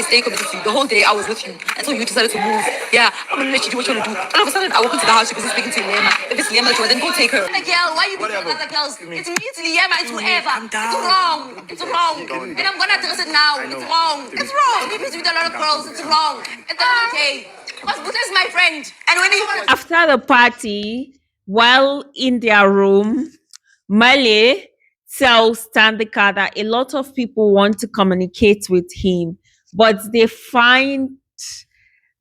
stay committed to you. The whole day I was with you until you decided to move. Yeah, I'm gonna let you do what you wanna do. All of a sudden I walk into the house, you're busy speaking to Liema. If it's Liema that you want, then go take her. The girl, why you beating other girls? It's me, it's Liema, it's whoever. It's wrong. It's wrong. And I'm gonna address it now. It's wrong. It's wrong. He beats with a lot of girls. It's wrong. It's not okay. Because Buddha is my friend. And when he After the party, while in their room, Male tells Thandeka that a lot of people want to communicate with him, but they find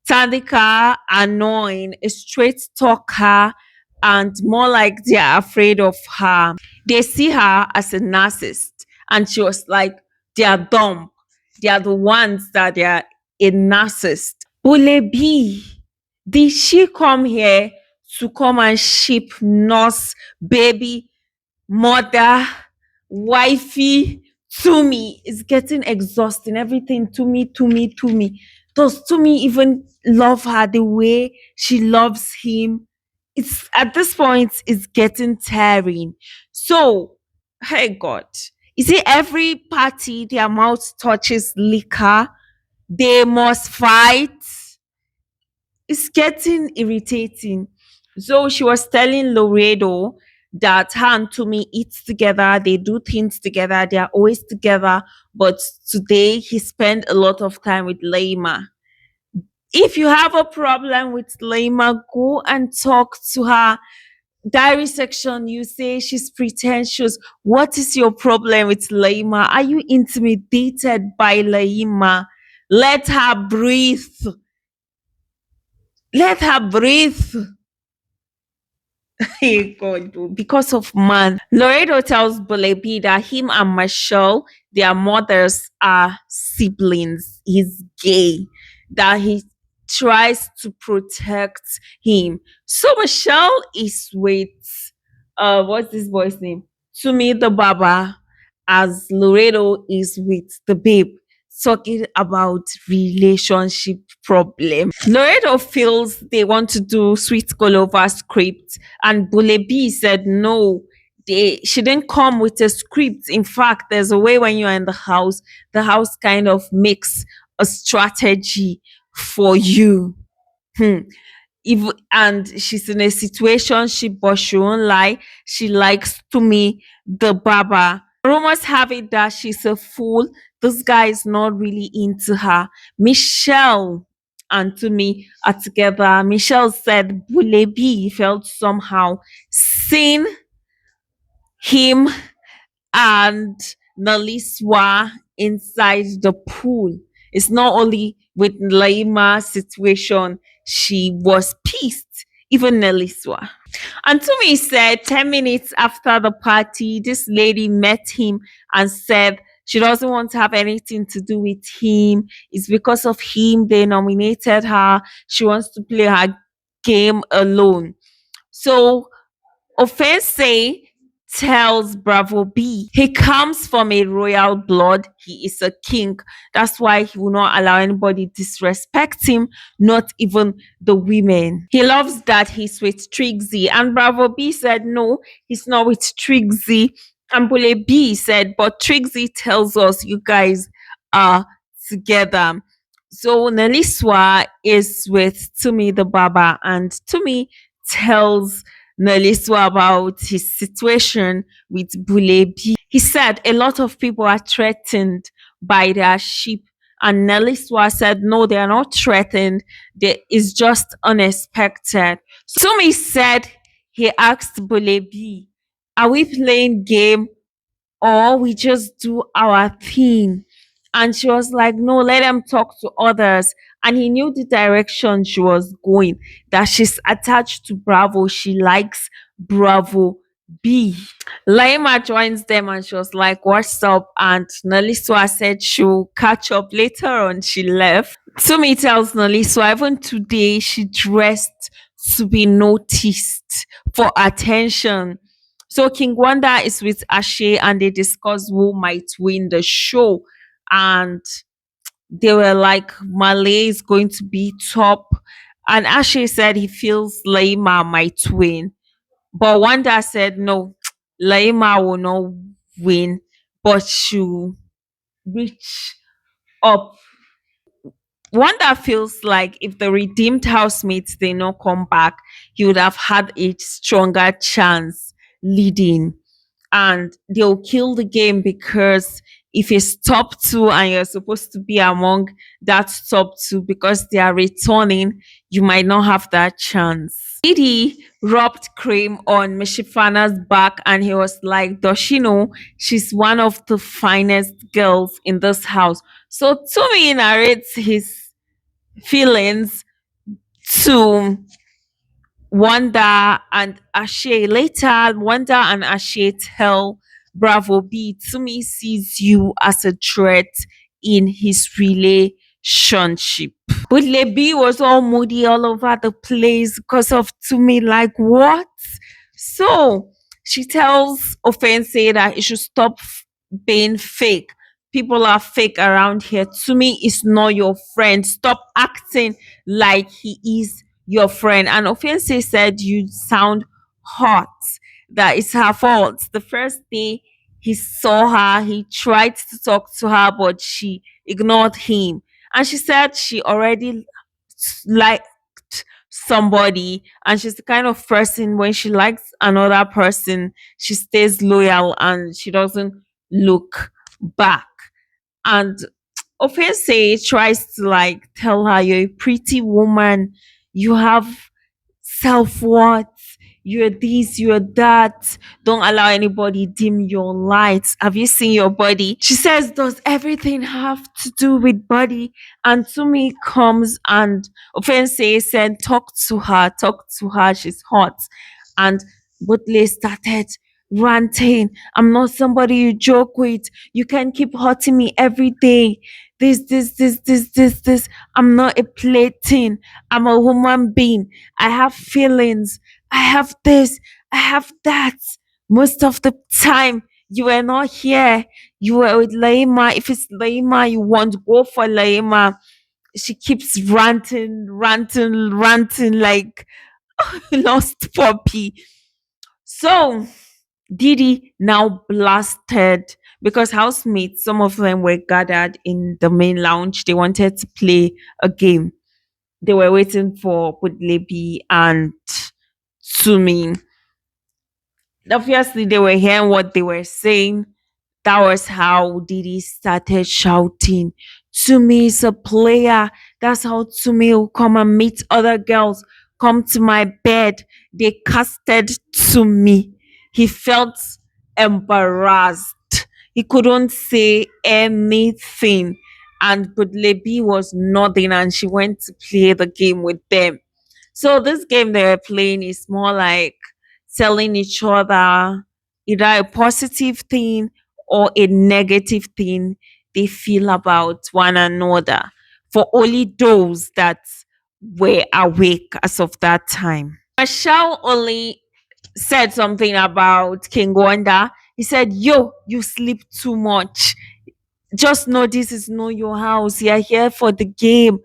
Thandeka annoying, a straight talker, and more like they're afraid of her. They see her as a narcissist, and she was like, they are dumb. They are the ones that they are a narcissist. Bulebi, did she come here to come and ship nurse, baby, mother, wifey, Tumi? It's getting exhausting. Everything Tumi, Tumi, Tumi. Does Tumi even love her the way she loves him? It's at this point it's getting tiring. So, hey God, you see, every party their mouth touches liquor, they must fight. It's getting irritating. So she was telling Lawerdo that her and Tumi eat together, they do things together, they are always together. But today he spent a lot of time with Laima. If you have a problem with Laima, go and talk to her. Diary section, you say she's pretentious. What is your problem with Laima? Are you intimidated by Laima? Let her breathe. Let her breathe. Hey God, because of man. Lawerdo tells Bulebi that him and Mashel, their mothers are siblings. He's gay. That he tries to protect him. So Mashel is with what's this boy's name? Tumi the Barber, as Lawerdo is with the babe, talking about relationship problem. Lawerdo feels they want to do Sweet Golova script, and Bulebi said no. She didn't come with a script. In fact, there's a way when you're in the house kind of makes a strategy for you. Hmm. And she's in a situation but she won't lie. She likes Tumi the Barber. Rumors have it that she's a fool. This guy is not really into her. Mshel and Tumi are together. Mshel said Bulebi felt somehow seeing him and Neliswa inside the pool. It's not only with Laima's situation, she was pissed, even Neliswa. And Tumi said 10 minutes after the party, this lady met him and said she doesn't want to have anything to do with him. It's because of him they nominated her. She wants to play her game alone. So Offense tells Bravo B he comes from a royal blood. He is a king. That's why he will not allow anybody disrespect him, not even the women. He loves that he's with Trixie. And Bravo B said no, he's not with Trixie. And Bule B said, but Trixie tells us you guys are together. So Neliswa is with Tumi the Barber, and Tumi tells Neliswa about his situation with Bulebi. He said a lot of people are threatened by their sheep, and Neliswa said no, they are not threatened. It's just unexpected. Tumi said he asked Bulebi, "Are we playing game or we just do our thing?" And she was like, no, let them talk to others. And he knew the direction she was going, that she's attached to Bravo. She likes Bravo B. Laima joins them and she was like, what's up? And Neliswa said she'll catch up later on. She left. Tumi tells Neliswa, even today, she dressed to be noticed for attention. So King Wanda is with Ashe and they discuss who might win the show. And they were like, Malay is going to be top. And Ashe said he feels Laima might win. But Wanda said no, Laima will not win, but she'll reach up Wanda feels like if the redeemed housemates they not come back, he would have had a stronger chance leading, and they'll kill the game because if it's top two and you're supposed to be among that top two because they are returning, you might not have that chance. Didi rubbed cream on Mishifana's back and he was like, does she know she's one of the finest girls in this house? So Tumi narrates his feelings to Wanda and Ashe. Later, Wanda and Ashe tell Bravo B, Tumi sees you as a threat in his relationship. But Lebi was all moody all over the place because of Tumi. Like, what? So she tells Offense that he should stop being fake. People are fake around here. Tumi is not your friend. Stop acting like he is your friend. And Offense said, you sound hot. That it's her fault. The first day he saw her, he tried to talk to her, but she ignored him. And she said she already liked somebody, and she's the kind of person when she likes another person, she stays loyal and she doesn't look back. And Offense tries to like tell her, you're a pretty woman, you have self-worth, you're this, you're that, don't allow anybody dim your lights, have you seen your body? She says, does everything have to do with body? And Tumi comes and Offense said, talk to her, she's hot. And Butle started ranting, I'm not somebody you joke with, you can keep hurting me every day, this, I'm not a plaything, I'm a human being, I have feelings, I have this, I have that. Most of the time, you were not here. You were with Laima. If it's Laima you want, go for Laima. She keeps ranting like lost puppy. So Didi now blasted because housemates, some of them were gathered in the main lounge. They wanted to play a game. They were waiting for Pudlebi and Sumi. Obviously, they were hearing what they were saying. That was how Didi started shouting, Tumi is a player. That's how Tumi will come and meet other girls. Come to my bed. They casted Tumi. He felt embarrassed. He couldn't say anything. And Budlebi was nodding and she went to play the game with them. So this game they were playing is more like telling each other either a positive thing or a negative thing they feel about one another for only those that were awake as of that time. Mashel only said something about King Wanda. He said, yo, you sleep too much. Just know this is not your house. You're here for the game.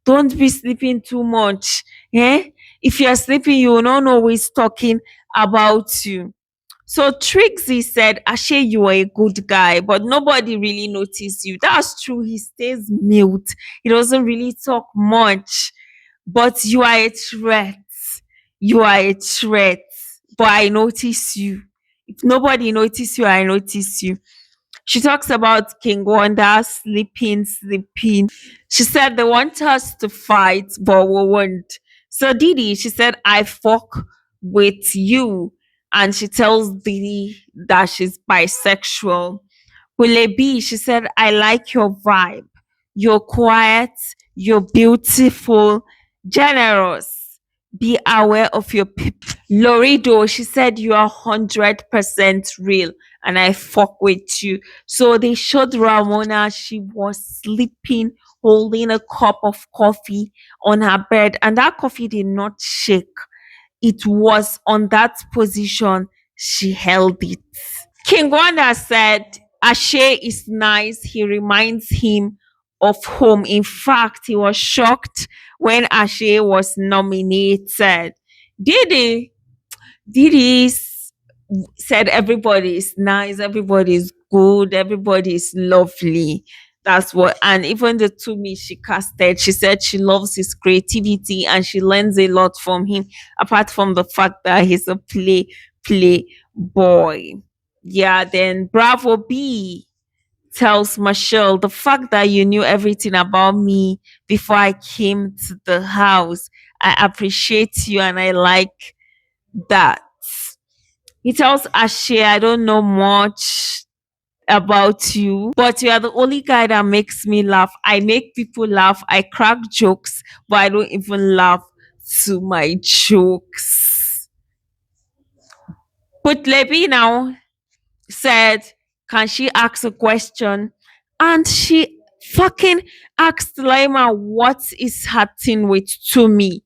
Don't be sleeping too much. Eh? If you're sleeping, you will not know who is talking about you. So Trixie said, Ashe, you are a good guy, but nobody really noticed you. That's true. He stays mute. He doesn't really talk much. But you are a threat. You are a threat. But I notice you. If nobody notice you, I notice you. She talks about King Wanda sleeping. She said they want us to fight, but we won't. So Didi, she said, I fuck with you. And she tells Didi that she's bisexual. Bulebi, she said, I like your vibe. You're quiet, you're beautiful, generous. Be aware of your people. Lawerdo, she said, you are 100% real and I fuck with you. So they showed Romona, she was sleeping, holding a cup of coffee on her bed, and that coffee did not shake. It was on that position she held it. King Wanda said, Ashe is nice. He reminds him of home. In fact, he was shocked when Ashe was nominated. Didi, Didi said everybody is nice, everybody is good, everybody is lovely. That's what, and even the Tumi she casted, she said she loves his creativity and she learns a lot from him, apart from the fact that he's a play boy. Yeah, then Bravo B tells Mashel, the fact that you knew everything about me before I came to the house, I appreciate you and I like that. He tells Ashe, I don't know much about you, but you are the only guy that makes me laugh. I make people laugh. I crack jokes, but I don't even laugh to my jokes. But Lebi now said, can she ask a question? And she fucking asked Laima what is her thing with Tumi.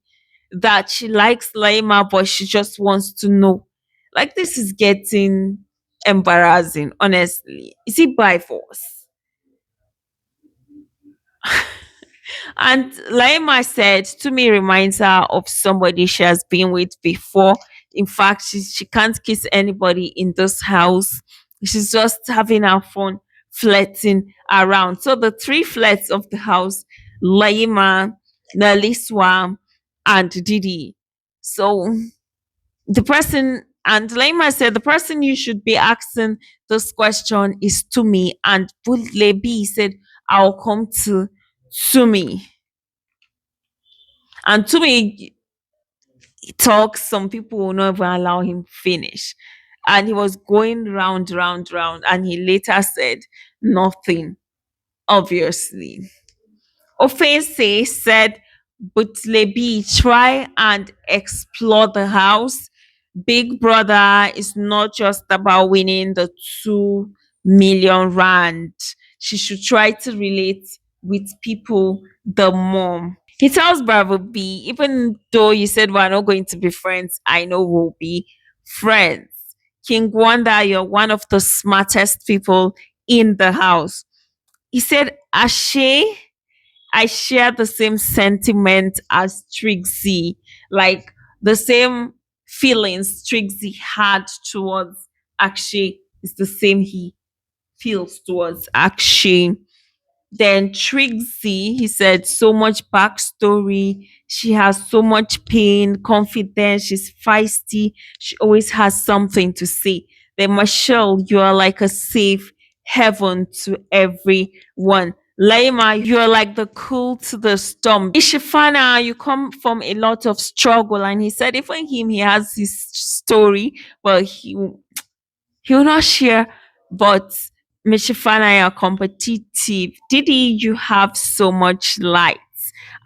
That she likes Laima, but she just wants to know. Like, this is getting embarrassing, honestly. Is it by force? And Laima said, to me, reminds her of somebody she has been with before. In fact, she can't kiss anybody in this house. She's just having her fun flirting around. So the three flirts of the house, Laima, Neliswa, and Didi. So the person, and Laima said, the person you should be asking this question is to me. And Lebi said, I'll come to me. And to me, talks, some people will not even allow him finish. And he was going round, round, round. And he later said nothing, obviously. Offense said, but Lebi, try and explore the house. Big Brother is not just about winning the 2 million rand. She should try to relate with people the more. He tells Bravo B, even though you said we're not going to be friends, I know we'll be friends. King Wanda, you're one of the smartest people in the house. He said, Ashe, I share the same sentiment as Trixie, like the same feelings Trixie had towards Akshay is the same he feels towards Akshay. Then Trixie, he said, so much backstory. She has so much pain, confidence. She's feisty. She always has something to say. Then Mashel, you are like a safe heaven to everyone. Laima, you're like the cool to the storm. Mshefane, you come from a lot of struggle. And he said, even him, he has his story, but he will not share. But Mshefane are competitive. Didi, you have so much light.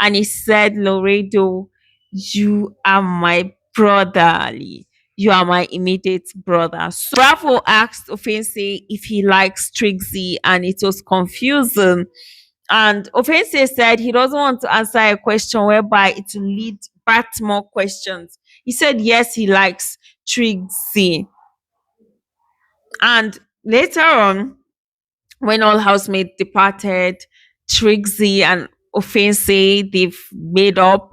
And he said, Lawerdo, you are my brotherly. You are my immediate brother. So Bravo asked Offense if he likes Trixie, and it was confusing. And Offense said he doesn't want to answer a question whereby it will lead back to more questions. He said yes, he likes Trixie. And later on, when all housemates departed, Trixie and Offense, they've made up.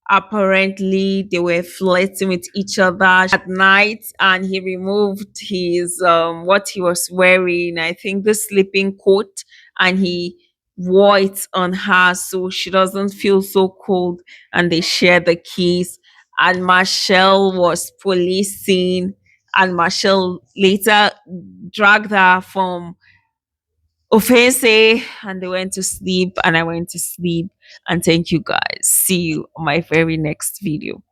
Apparently, they were flirting with each other at night, and he removed his what he was wearing. I think the sleeping coat, and he wore it on her so she doesn't feel so cold. And they share the keys. And Mashel was policing, and Mashel later dragged her from Offense, and they went to sleep, and I went to sleep. And thank you guys. See you on my very next video.